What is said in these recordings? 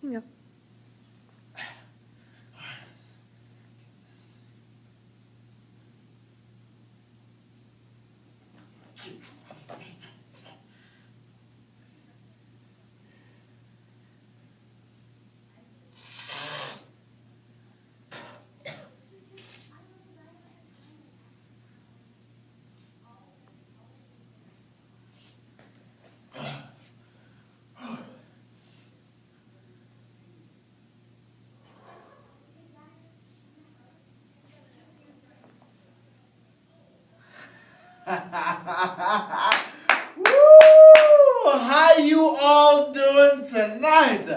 You can go. Woo! How you all doing tonight?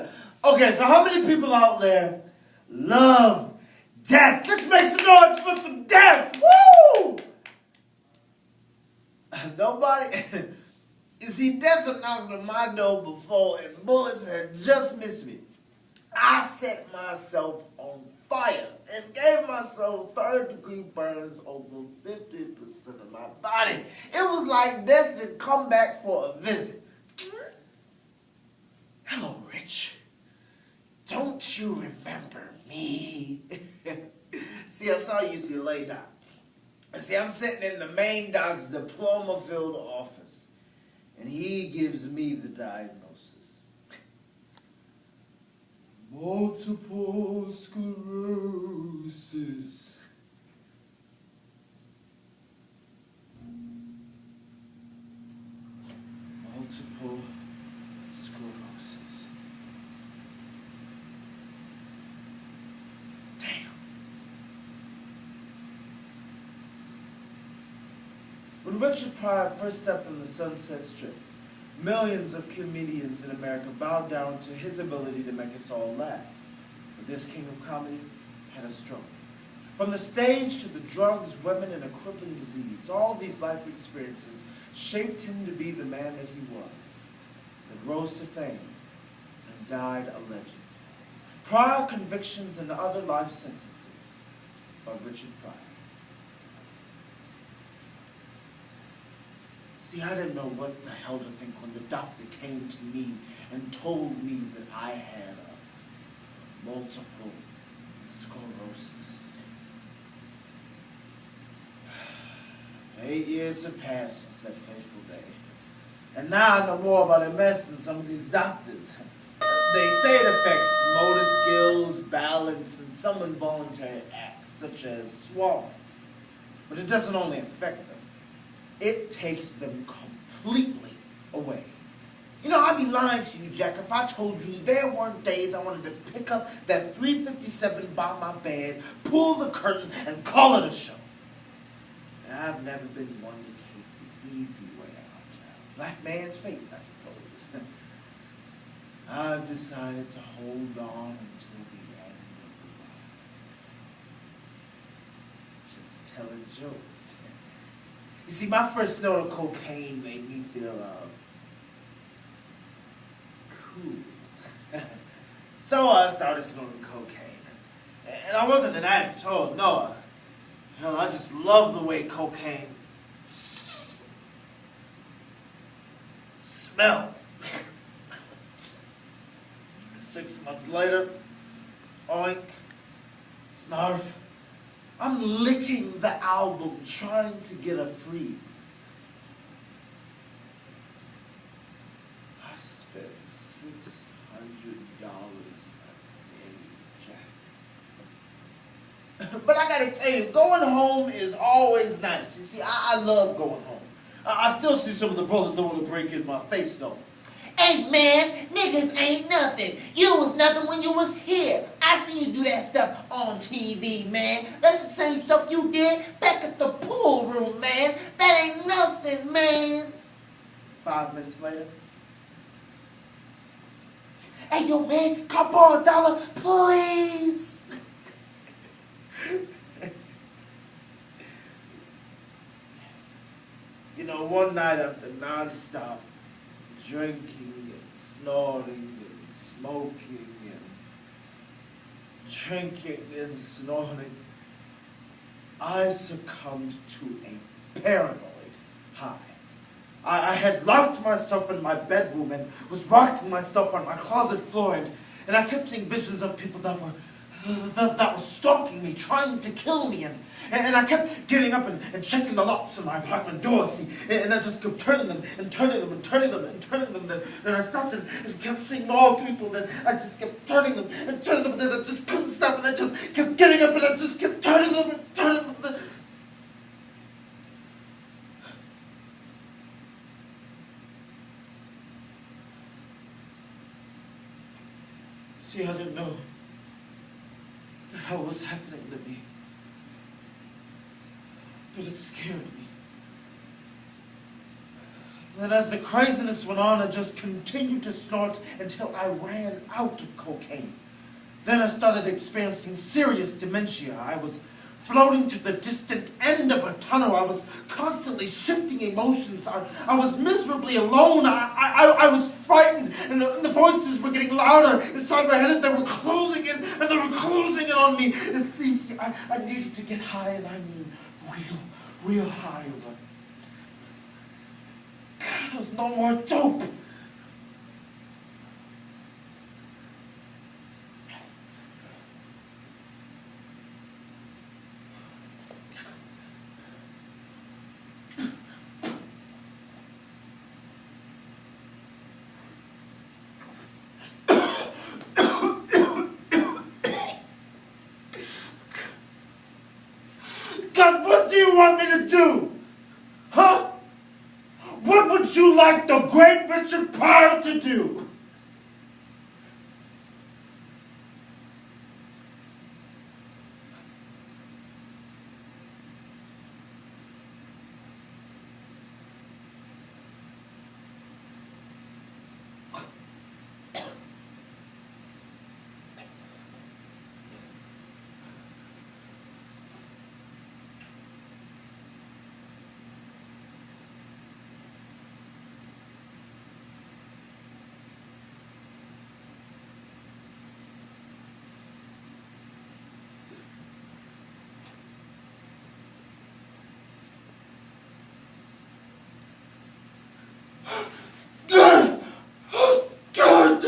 Okay, so how many people out there love death? Let's make some noise for some death! Woo! Nobody? You see, death had knocked on my door before and bullets had just missed me. I set myself on fire and gave myself third-degree burns over 50% of my body. It was like death had come back for a visit. Hello, Rich. Don't you remember me? See, I saw you lay down. See, I'm sitting in the main doc's diploma-filled office, and he gives me the diagnosis. Multiple sclerosis. Multiple sclerosis. Damn. When Richard Pryor first stepped on the Sunset Strip, millions of comedians in America bowed down to his ability to make us all laugh. But this king of comedy had a stroke. From the stage to the drugs, women, and a crippling disease, all these life experiences shaped him to be the man that he was, that rose to fame and died a legend. Prior convictions and other life sentences by Richard Pryor. See, I didn't know what the hell to think when the doctor came to me and told me that I had a multiple sclerosis. 8 years have passed since that fateful day. And now I know more about MS than some of these doctors. They say it affects motor skills, balance, and some involuntary acts, such as swallowing. But it doesn't only affect them. It takes them completely away. You know, I'd be lying to you, Jack, if I told you there weren't days I wanted to pick up that 357 by my bed, pull the curtain, and call it a show. And I've never been one to take the easy way out. Black man's fate, I suppose. I've decided to hold on until the end of the line. Just telling jokes. You see, my first snort of cocaine made me feel, cool. So I started snorting cocaine. And I wasn't an addict, oh no. Hell, I just love the way cocaine smelled. 6 months later, oink, snarf. I'm licking the album, trying to get a freeze. I spent $600 a day, Jack. But I gotta tell you, going home is always nice. You see, I love going home. I still see some of the brothers don't want to break in my face, though. Hey man, niggas ain't nothing. You was nothing when you was here. I seen you do that stuff on TV, man. That's the same stuff you did back at the pool room, man. That ain't nothing, man. 5 minutes later. Hey yo man, can I borrow $1, please? You know, one night after nonstop drinking and snorting and smoking and drinking and snorting, I succumbed to a paranoid high. I had locked myself in my bedroom and was rocking myself on my closet floor, and And I kept seeing visions of people that were stalking me, trying to kill me, and I kept getting up and checking the locks on my apartment door, see, and I just kept turning them and turning them and turning them and turning them. Then I stopped and kept seeing more people. Then I just kept turning them and turning them. And then I just couldn't stop, and I just kept getting up and I just kept turning them and turning them. Then see, I didn't know what the hell was happening to me, but it scared me. Then as the craziness went on, I just continued to snort until I ran out of cocaine. Then I started experiencing serious dementia. I was floating to the distant end of a tunnel. I was constantly shifting emotions. I was miserably alone. I was frightened, and the voices were getting louder inside my head, and they were closing in, and they were closing in on me. And see, I needed to get high, and I mean real high. But God, there was no more dope. God, what do you want me to do? Huh? What would you like the great Richard Pryor to do? God! God!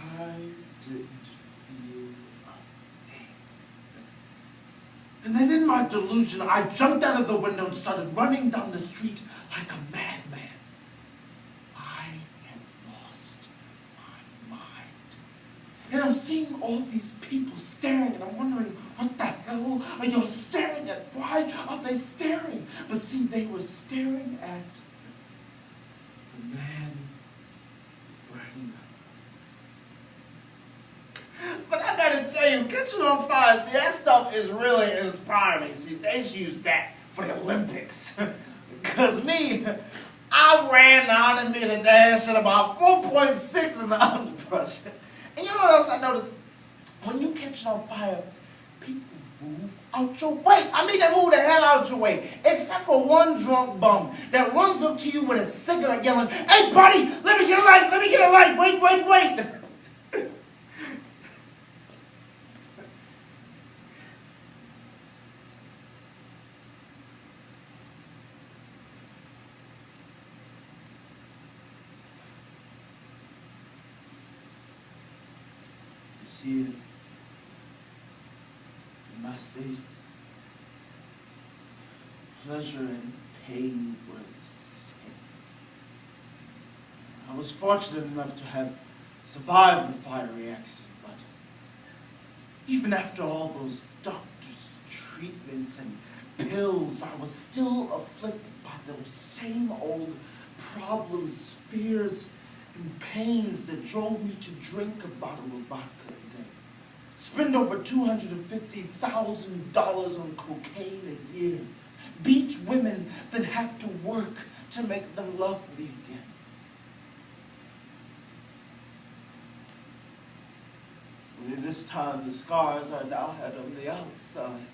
I didn't feel a thing. And then in my delusion, I jumped out of the window and started running down the street like a madman. I had lost my mind. And I'm seeing all these people staring, and I'm wondering, what the hell are you staring at? Why are they staring? But see, they were staring at the man burning up. But I gotta tell you, Catching on Fire, see, that stuff is really inspiring. See, they should use that for the Olympics. Because me, I ran the 100-meter dash at about 4.6 in the underbrush. And you know what else I noticed? When you catch on fire, people move out your way. I mean, they move the hell out your way. Except for one drunk bum that runs up to you with a cigarette yelling, "Hey, buddy, let me get a light, let me get a light, wait, wait, wait." See, in my state, pleasure and pain were the same. I was fortunate enough to have survived the fiery accident, but even after all those doctors' treatments and pills, I was still afflicted by those same old problems, fears, and pains that drove me to drink a bottle of vodka a day, spend over $250,000 on cocaine a year, beat women that have to work to make them love me again. Only this time the scars I now had on the outside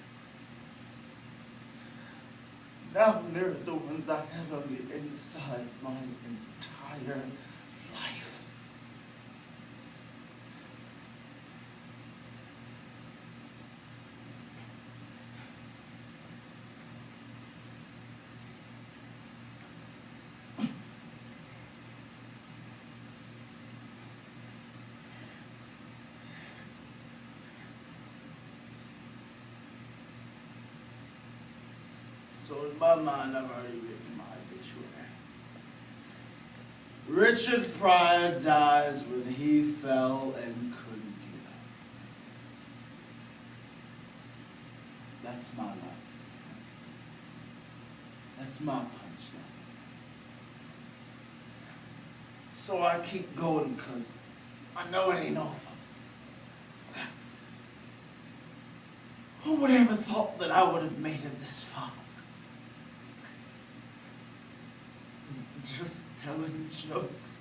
now mirrored the ones I had on the inside my entire life. So in my mind, I've already written my obituary. Richard Pryor dies when he fell and couldn't get up. That's my life. That's my punchline. So I keep going because I know it ain't over. Who would ever thought that I would have made it this far? Just telling jokes.